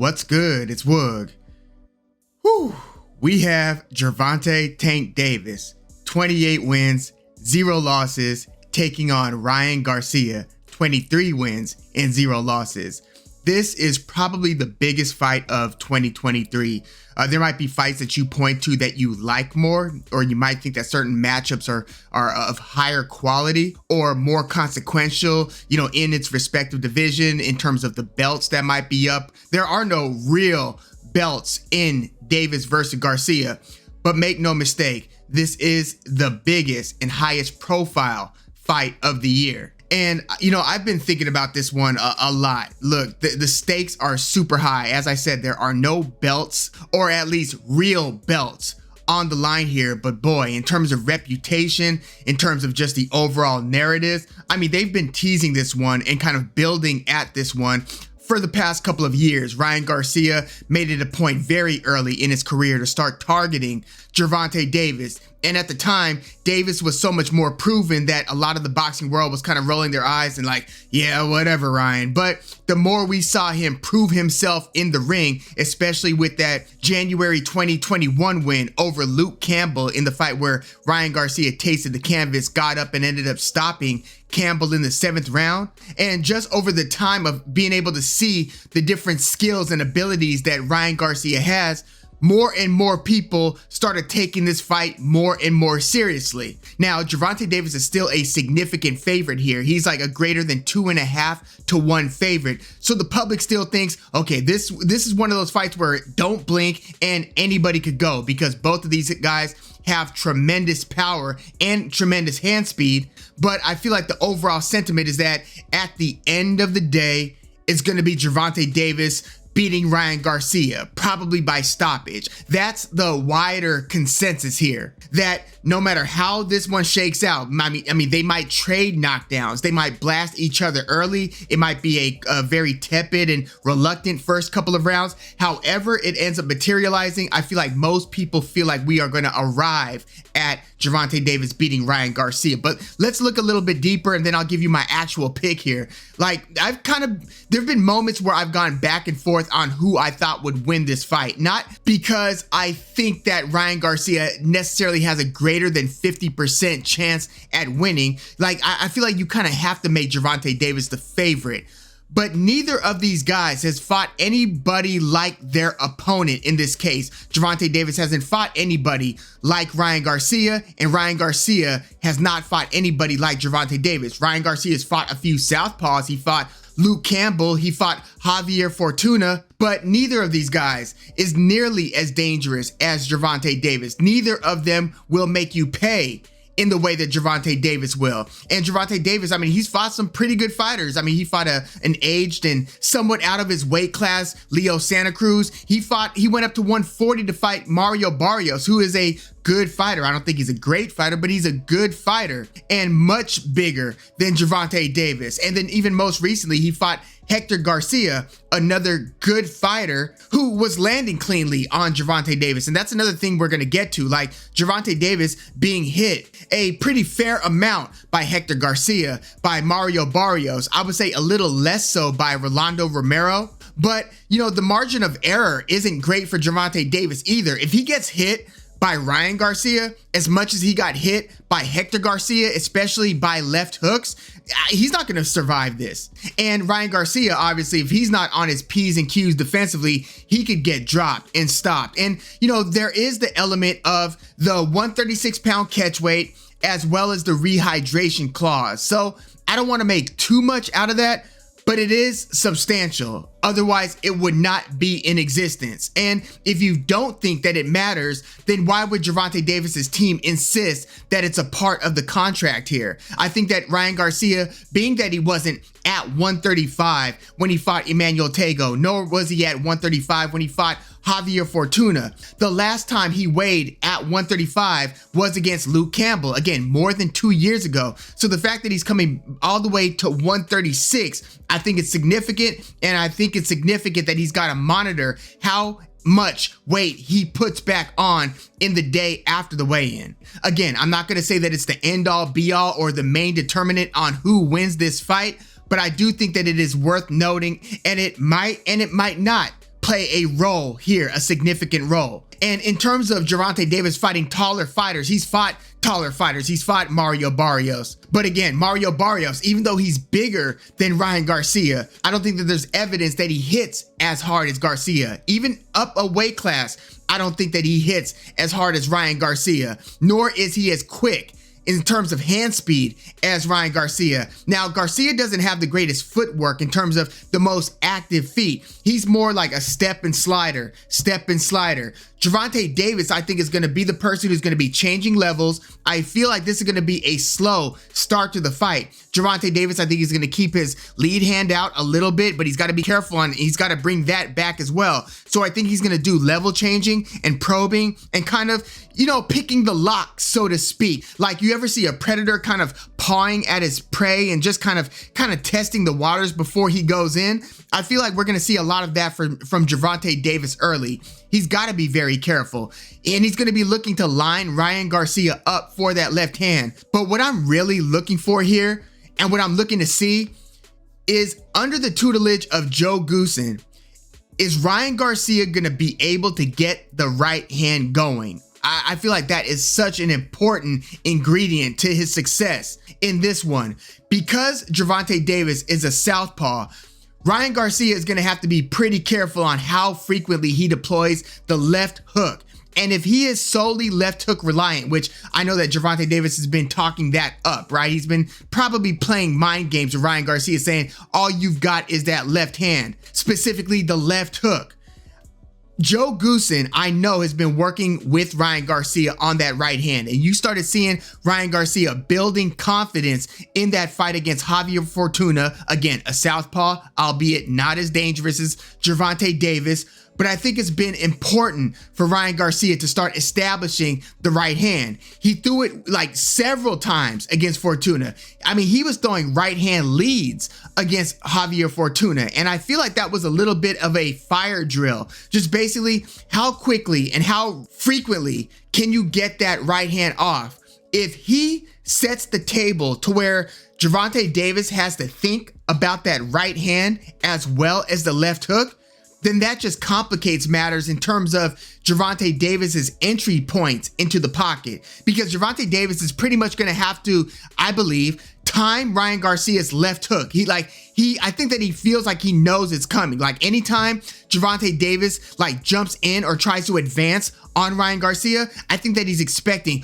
What's good? It's Woog. Whew. We have Gervonta Tank Davis, 28 wins, 0 losses, taking on Ryan Garcia, 23 wins and 0 losses. This is probably the biggest fight of 2023. There might be fights that you point to that you like more, or you might think that certain matchups are of higher quality or more consequential, in its respective division in terms of the belts that might be up. There are no real belts in Davis versus Garcia, but make no mistake, this is the biggest and highest profile fight of the year. And, I've been thinking about this one a lot. Look, the stakes are super high. As I said, there are no belts, or at least real belts, on the line here. But boy, in terms of reputation, in terms of just the overall narrative, they've been teasing this one and kind of building at this one for the past couple of years. Ryan Garcia made it a point very early in his career to start targeting Gervonta Davis. And at the time, Davis was so much more proven that a lot of the boxing world was kind of rolling their eyes and like, yeah, whatever, Ryan. But the more we saw him prove himself in the ring, especially with that January 2021 win over Luke Campbell in the fight where Ryan Garcia tasted the canvas, got up and ended up stopping Campbell in the 7th round. And just over the time of being able to see the different skills and abilities that Ryan Garcia has, more and more people started taking this fight more and more seriously. Now, Gervonta Davis is still a significant favorite here. He's like a greater than 2.5 to 1 favorite. So the public still thinks, okay, this is one of those fights where don't blink and anybody could go, because both of these guys have tremendous power and tremendous hand speed. But I feel like the overall sentiment is that at the end of the day, it's going to be Gervonta Davis beating Ryan Garcia, probably by stoppage. That's the wider consensus here, that no matter how this one shakes out, they might trade knockdowns, they might blast each other early, it might be a very tepid and reluctant first couple of rounds. However it ends up materializing, I feel like most people feel like we are going to arrive at Gervonta Davis beating Ryan Garcia. But let's look a little bit deeper and then I'll give you my actual pick here. Like, there've been moments where I've gone back and forth on who I thought would win this fight. Not because I think that Ryan Garcia necessarily has a greater than 50% chance at winning. Like, I feel like you kind of have to make Gervonta Davis the favorite. But neither of these guys has fought anybody like their opponent in this case. Gervonta Davis hasn't fought anybody like Ryan Garcia, and Ryan Garcia has not fought anybody like Gervonta Davis. Ryan Garcia's fought a few southpaws. He fought Luke Campbell, he fought Javier Fortuna, but neither of these guys is nearly as dangerous as Gervonta Davis. Neither of them will make you pay in the way that Gervonta Davis will. And Gervonta Davis, he's fought some pretty good fighters. He fought an aged and somewhat out of his weight class Leo Santa Cruz. He went up to 140 to fight Mario Barrios, who is a good fighter. I don't think he's a great fighter, but he's a good fighter and much bigger than Gervonta Davis. And then even most recently, he fought Hector Garcia, another good fighter who was landing cleanly on Gervonta Davis. And that's another thing we're going to get to, like Gervonta Davis being hit a pretty fair amount by Hector Garcia, by Mario Barrios. I would say a little less so by Rolando Romero. But, the margin of error isn't great for Gervonta Davis either. If he gets hit by Ryan Garcia as much as he got hit by Hector Garcia, especially by left hooks, he's not going to survive this. And Ryan Garcia, obviously, if he's not on his P's and Q's defensively, he could get dropped and stopped. And, there is the element of the 136-pound catch weight as well as the rehydration clause. So I don't want to make too much out of that, but it is substantial. Otherwise, it would not be in existence. And if you don't think that it matters, then why would Gervonta Davis's team insist that it's a part of the contract here? I think that Ryan Garcia, being that he wasn't at 135 when he fought Emmanuel Tego, nor was he at 135 when he fought Javier Fortuna. The last time he weighed at 135 was against Luke Campbell, again, more than 2 years ago. So the fact that he's coming all the way to 136, I think it's significant, and I think it's significant that he's got to monitor how much weight he puts back on in the day after the weigh-in. Again, I'm not going to say that it's the end-all be-all or the main determinant on who wins this fight, but I do think that it is worth noting, and it might not play a role here, a significant role. And in terms of Gervonta Davis fighting taller fighters, he's fought taller fighters. He's fought Mario Barrios. But again, Mario Barrios, even though he's bigger than Ryan Garcia, I don't think that there's evidence that he hits as hard as Garcia. Even up a weight class, I don't think that he hits as hard as Ryan Garcia, nor is he as quick in terms of hand speed as Ryan Garcia. Now, Garcia doesn't have the greatest footwork in terms of the most active feet. He's more like a step and slider. Gervonta Davis, I think, is going to be the person who's going to be changing levels. I feel like this is going to be a slow start to the fight. Gervonta Davis, I think he's going to keep his lead hand out a little bit, but he's got to be careful and he's got to bring that back as well. So I think he's going to do level changing and probing and kind of, picking the lock, so to speak. Like you ever see a predator kind of pawing at his prey and just kind of testing the waters before he goes in? I feel like we're going to see a lot of that from Gervonta Davis early. He's got to be very careful, and he's going to be looking to line Ryan Garcia up for that left hand. But what I'm really looking for here, and what I'm looking to see, is under the tutelage of Joe Goossen, is Ryan Garcia going to be able to get the right hand going? I feel like that is such an important ingredient to his success in this one. Because Gervonta Davis is a southpaw, Ryan Garcia is going to have to be pretty careful on how frequently he deploys the left hook. And if he is solely left hook reliant, which I know that Gervonta Davis has been talking that up, right? He's been probably playing mind games with Ryan Garcia, saying all you've got is that left hand, specifically the left hook. Joe Goossen, I know, has been working with Ryan Garcia on that right hand, and you started seeing Ryan Garcia building confidence in that fight against Javier Fortuna. Again, a southpaw, albeit not as dangerous as Gervonta Davis, but I think it's been important for Ryan Garcia to start establishing the right hand. He threw it like several times against Fortuna. I mean, he was throwing right hand leads against Javier Fortuna, and I feel like that was a little bit of a fire drill. Just basically, how quickly and how frequently can you get that right hand off? If he sets the table to where Gervonta Davis has to think about that right hand as well as the left hook, then that just complicates matters in terms of Gervonta Davis's entry points into the pocket, because Gervonta Davis is pretty much going to have to, I believe, time Ryan Garcia's left hook. I think that he feels like he knows it's coming. Like anytime Gervonta Davis jumps in or tries to advance on Ryan Garcia, I think that he's expecting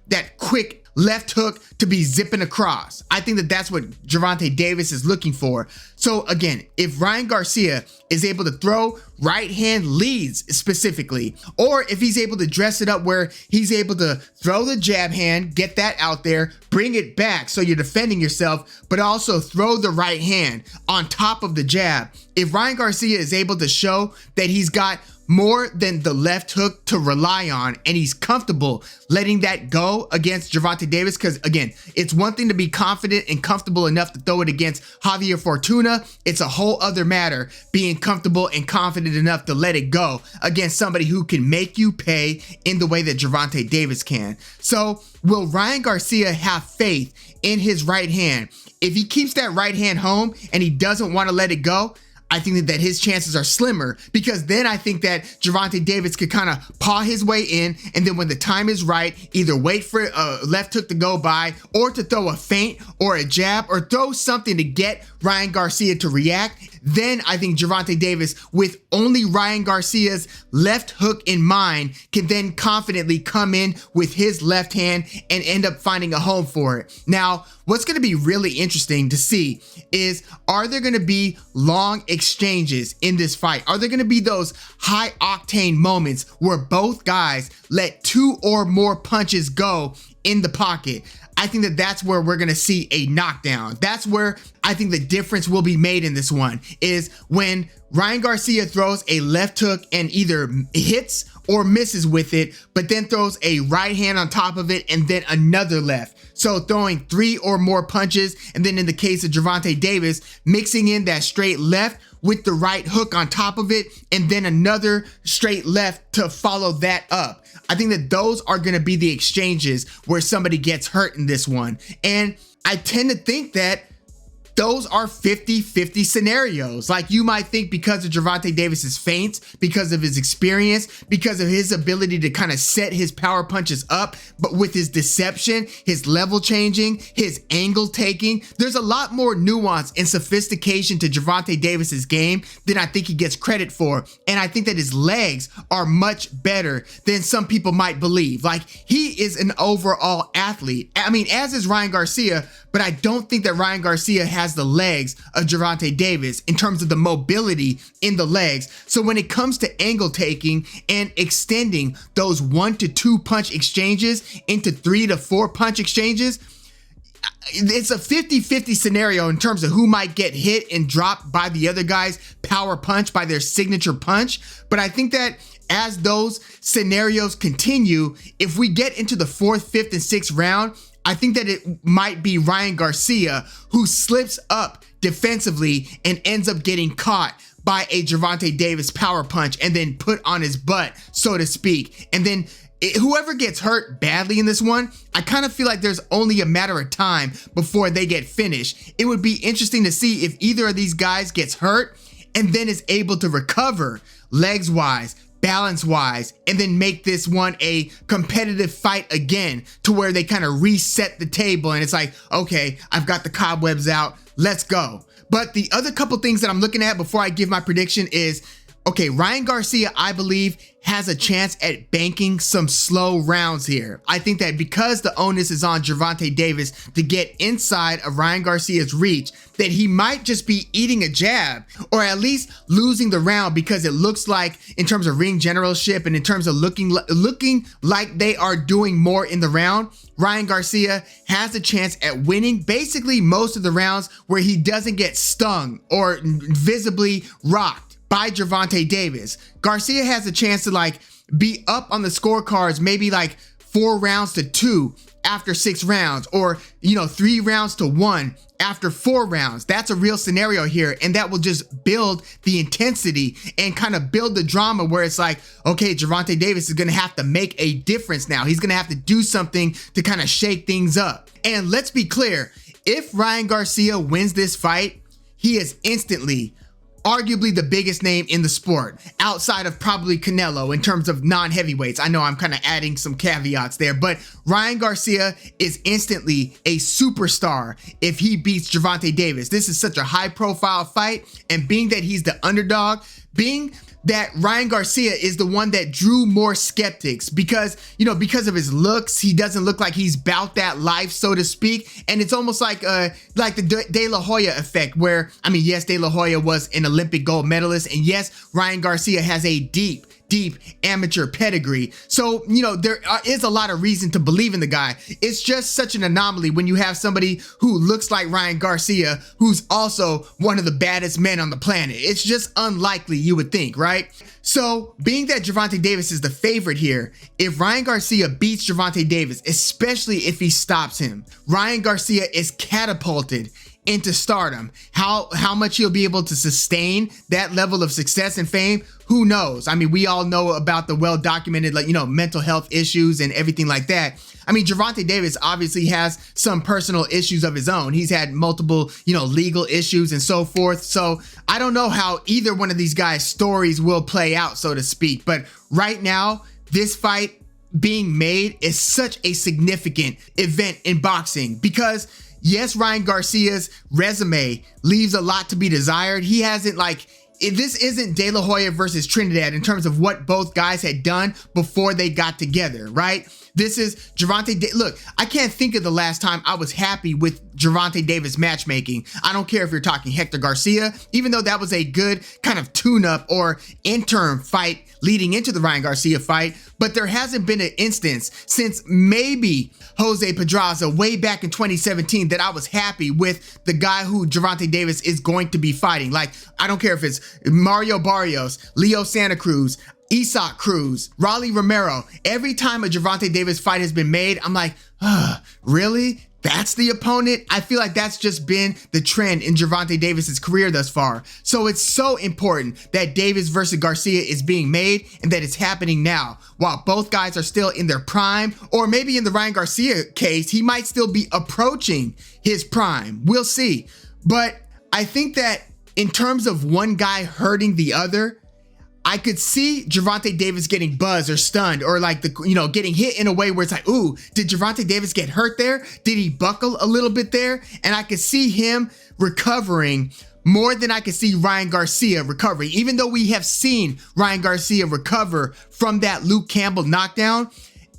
that quick left hook to be zipping across. I think that that's what Gervonta Davis is looking for. So again, if Ryan Garcia is able to throw right hand leads specifically, or if he's able to dress it up where he's able to throw the jab hand, get that out there, bring it back so you're defending yourself, but also throw the right hand on top of the jab. If Ryan Garcia is able to show that he's got more than the left hook to rely on, and he's comfortable letting that go against Gervonta Davis, because again, it's one thing to be confident and comfortable enough to throw it against Javier Fortuna. It's a whole other matter being comfortable and confident enough to let it go against somebody who can make you pay in the way that Gervonta Davis can. So will Ryan Garcia have faith in his right hand? If he keeps that right hand home and he doesn't want to let it go, I think that his chances are slimmer, because then I think that Gervonta Davis could kind of paw his way in, and then when the time is right, either wait for a left hook to go by, or to throw a feint or a jab or throw something to get Ryan Garcia to react. Then I think Gervonta Davis, with only Ryan Garcia's left hook in mind, can then confidently come in with his left hand and end up finding a home for it. Now, what's going to be really interesting to see is, are there going to be long exchanges in this fight? Are there going to be those high octane moments where both guys let 2 or more punches go in the pocket? I think that that's where we're going to see a knockdown. That's where I think the difference will be made in this one, is when Ryan Garcia throws a left hook and either hits or misses with it, but then throws a right hand on top of it and then another left. So throwing 3 or more punches, and then in the case of Gervonta Davis, mixing in that straight left with the right hook on top of it, and then another straight left to follow that up. I think that those are going to be the exchanges where somebody gets hurt in this one. And I tend to think that those are 50-50 scenarios. Like, you might think because of Gervonta Davis's feints, because of his experience, because of his ability to kind of set his power punches up, but with his deception, his level changing, his angle taking, there's a lot more nuance and sophistication to Gervonta Davis's game than I think he gets credit for. And I think that his legs are much better than some people might believe. Like, he is an overall athlete. I mean, as is Ryan Garcia, but I don't think that Ryan Garcia has the legs of Gervonta Davis in terms of the mobility in the legs. So when it comes to angle taking and extending those 1 to 2 punch exchanges into 3 to 4 punch exchanges, it's a 50-50 scenario in terms of who might get hit and dropped by the other guy's power punch, by their signature punch. But I think that as those scenarios continue, if we get into the 4th, 5th, and 6th round, I think that it might be Ryan Garcia who slips up defensively and ends up getting caught by a Gervonta Davis power punch and then put on his butt, so to speak. And then whoever gets hurt badly in this one, I kind of feel like there's only a matter of time before they get finished. It would be interesting to see if either of these guys gets hurt and then is able to recover legs wise, balance wise, and then make this one a competitive fight again, to where they kind of reset the table and it's like, okay, I've got the cobwebs out, let's go. But the other couple things that I'm looking at before I give my prediction is, okay, Ryan Garcia, I believe, has a chance at banking some slow rounds here. I think that because the onus is on Gervonta Davis to get inside of Ryan Garcia's reach, that he might just be eating a jab, or at least losing the round, because it looks like, in terms of ring generalship and in terms of looking like they are doing more in the round, Ryan Garcia has a chance at winning basically most of the rounds where he doesn't get stung or visibly rocked by Gervonta Davis. Garcia has a chance to like be up on the scorecards, maybe like 4 rounds to 2 after 6 rounds, or 3 rounds to 1 after 4 rounds. That's a real scenario here, and that will just build the intensity and kind of build the drama where it's like, okay, Gervonta Davis is gonna have to make a difference now. He's gonna have to do something to kind of shake things up. And let's be clear, if Ryan Garcia wins this fight, he is instantly arguably the biggest name in the sport, outside of probably Canelo in terms of non-heavyweights. I know I'm kind of adding some caveats there, but Ryan Garcia is instantly a superstar if he beats Gervonta Davis. This is such a high-profile fight, and being that he's the underdog, being that Ryan Garcia is the one that drew more skeptics because of his looks, he doesn't look like he's about that life, so to speak. And it's almost like the De La Hoya effect, where, I mean, yes, De La Hoya was an Olympic gold medalist, and yes, Ryan Garcia has a deep amateur pedigree. So, there is a lot of reason to believe in the guy. It's just such an anomaly when you have somebody who looks like Ryan Garcia, who's also one of the baddest men on the planet. It's just unlikely, you would think, right? So, being that Gervonta Davis is the favorite here, if Ryan Garcia beats Gervonta Davis, especially if he stops him, Ryan Garcia is catapulted into stardom. How much he'll be able to sustain that level of success and fame, who knows? I mean, we all know about the well-documented, mental health issues and everything like that. I mean, Gervonta Davis obviously has some personal issues of his own. He's had multiple, legal issues and so forth. So I don't know how either one of these guys' stories will play out, so to speak. But right now, this fight being made is such a significant event in boxing because, yes, Ryan Garcia's resume leaves a lot to be desired. He hasn't this isn't De La Hoya versus Trinidad in terms of what both guys had done before they got together, right? This is Gervonta. Look, I can't think of the last time I was happy with Gervonta Davis matchmaking. I don't care if you're talking Hector Garcia, even though that was a good kind of tune-up or interim fight leading into the Ryan Garcia fight, but there hasn't been an instance since maybe Jose Pedraza way back in 2017 that I was happy with the guy who Gervonta Davis is going to be fighting. Like, I don't care if it's Mario Barrios, Leo Santa Cruz, Isaac Cruz, Raleigh Romero. Every time a Gervonta Davis fight has been made, I'm like, really? That's the opponent? I feel like that's just been the trend in Gervonta Davis's career thus far. So it's so important that Davis versus Garcia is being made and that it's happening now while both guys are still in their prime, or maybe in the Ryan Garcia case, he might still be approaching his prime. We'll see. But I think that in terms of one guy hurting the other, I could see Gervonta Davis getting buzzed or stunned, or like getting hit in a way where it's like, ooh, did Gervonta Davis get hurt there? Did he buckle a little bit there? And I could see him recovering more than I could see Ryan Garcia recovering. Even though we have seen Ryan Garcia recover from that Luke Campbell knockdown,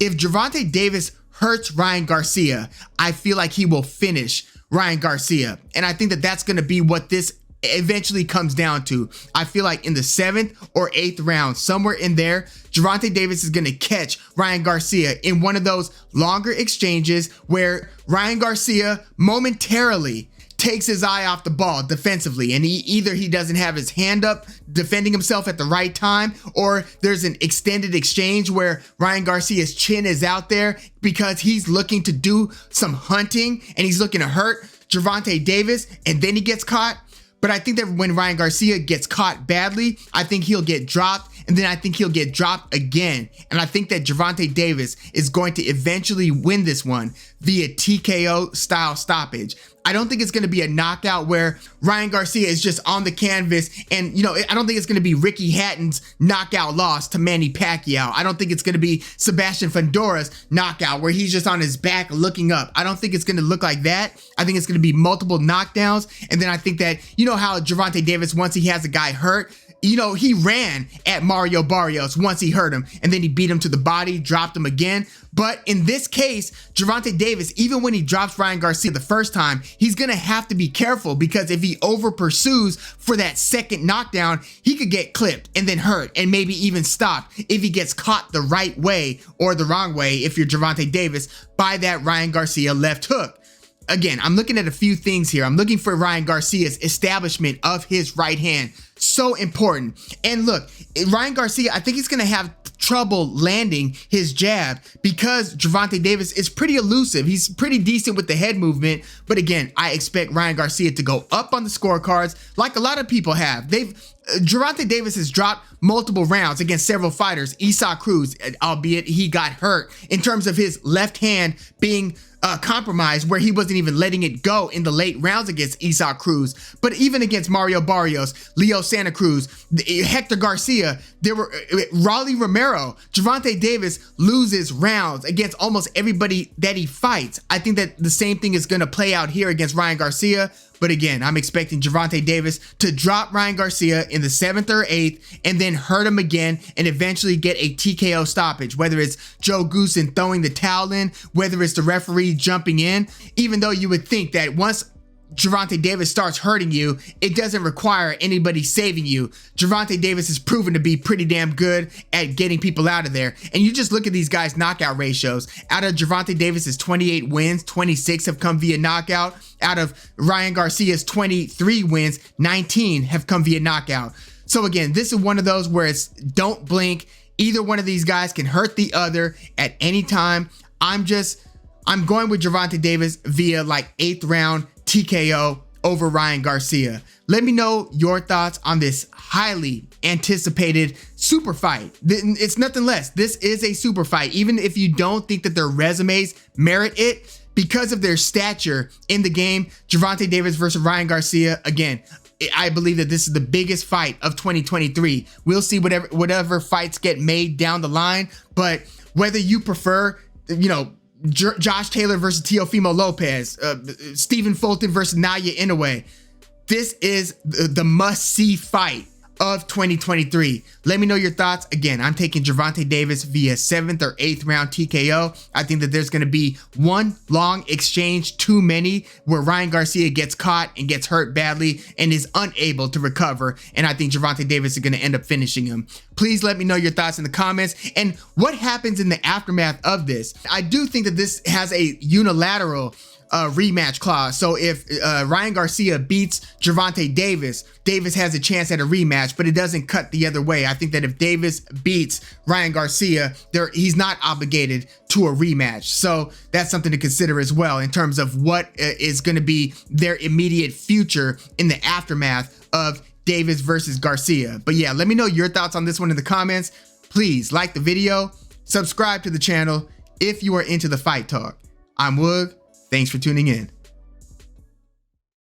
if Gervonta Davis hurts Ryan Garcia, I feel like he will finish Ryan Garcia. And I think that that's going to be what this eventually comes down to. I feel like in the 7th or 8th round, somewhere in there, Gervonta Davis is going to catch Ryan Garcia in one of those longer exchanges where Ryan Garcia momentarily takes his eye off the ball defensively, and he doesn't have his hand up defending himself at the right time, or there's an extended exchange where Ryan Garcia's chin is out there because he's looking to do some hunting and he's looking to hurt Gervonta Davis, and then he gets caught. But I think that when Ryan Garcia gets caught badly, I think he'll get dropped, and then I think he'll get dropped again. And I think that Gervonta Davis is going to eventually win this one via TKO style stoppage. I don't think it's going to be a knockout where Ryan Garcia is just on the canvas, and I don't think it's going to be Ricky Hatton's knockout loss to Manny Pacquiao. I don't think it's going to be Sebastian Fundora's knockout where he's just on his back looking up. I don't think it's going to look like that. I think it's going to be multiple knockdowns, and then I think that how Gervonta Davis, once he has a guy hurt, he ran at Mario Barrios once he hurt him, and then he beat him to the body, dropped him again. But in this case, Gervonta Davis, even when he drops Ryan Garcia the first time, he's going to have to be careful, because if he over pursues for that second knockdown, he could get clipped and then hurt and maybe even stopped if he gets caught the right way or the wrong way, if you're Gervonta Davis, by that Ryan Garcia left hook. Again, I'm looking at a few things here. I'm looking for Ryan Garcia's establishment of his right hand. So important. And look, Ryan Garcia, I think he's going to have trouble landing his jab because Gervonta Davis is pretty elusive. He's pretty decent with the head movement. But again, I expect Ryan Garcia to go up on the scorecards like a lot of people have. Gervonta Davis has dropped multiple rounds against several fighters. Isaac Cruz, albeit he got hurt, in terms of his left hand being compromised, where he wasn't even letting it go in the late rounds against Isaac Cruz. But even against Mario Barrios, Leo Santa Cruz, Hector Garcia, there were Raleigh Romero, Gervonta Davis loses rounds against almost everybody that he fights. I think that the same thing is going to play out here against Ryan Garcia. But again, I'm expecting Gervonta Davis to drop Ryan Garcia in the 7th or 8th and then hurt him again and eventually get a TKO stoppage, whether it's Joe Goosen throwing the towel in, whether it's the referee jumping in. Even though you would think that once Gervonta Davis starts hurting you, it doesn't require anybody saving you. Gervonta Davis has proven to be pretty damn good at getting people out of there. And you just look at these guys' knockout ratios. Out of Gervonta Davis's 28 wins, 26 have come via knockout. Out of Ryan Garcia's 23 wins, 19 have come via knockout. So again, this is one of those where it's don't blink. Either one of these guys can hurt the other at any time. I'm going with Gervonta Davis via like 8th round TKO over Ryan Garcia. Let me know your thoughts on this highly anticipated super fight. It's nothing less. This is a super fight. Even if you don't think that their resumes merit it, because of their stature in the game, Gervonta Davis versus Ryan Garcia, again, I believe that this is the biggest fight of 2023. We'll see whatever fights get made down the line, but whether you prefer, Josh Taylor versus Teofimo Lopez, Stephen Fulton versus Naoya Inoue, this is the must-see fight of 2023. Let me know your thoughts. Again, I'm taking Gervonta Davis via 7th or 8th round TKO. I think that there's going to be one long exchange too many where Ryan Garcia gets caught and gets hurt badly and is unable to recover. And I think Gervonta Davis is going to end up finishing him. Please let me know your thoughts in the comments and what happens in the aftermath of this. I do think that this has a unilateral rematch clause. So if Ryan Garcia beats Gervonta Davis, Davis has a chance at a rematch, but it doesn't cut the other way. I think that if Davis beats Ryan Garcia, he's not obligated to a rematch. So that's something to consider as well in terms of what is going to be their immediate future in the aftermath of Davis versus Garcia. But yeah, let me know your thoughts on this one in the comments. Please like the video, subscribe to the channel if you are into the fight talk. I'm Woog. Thanks for tuning in.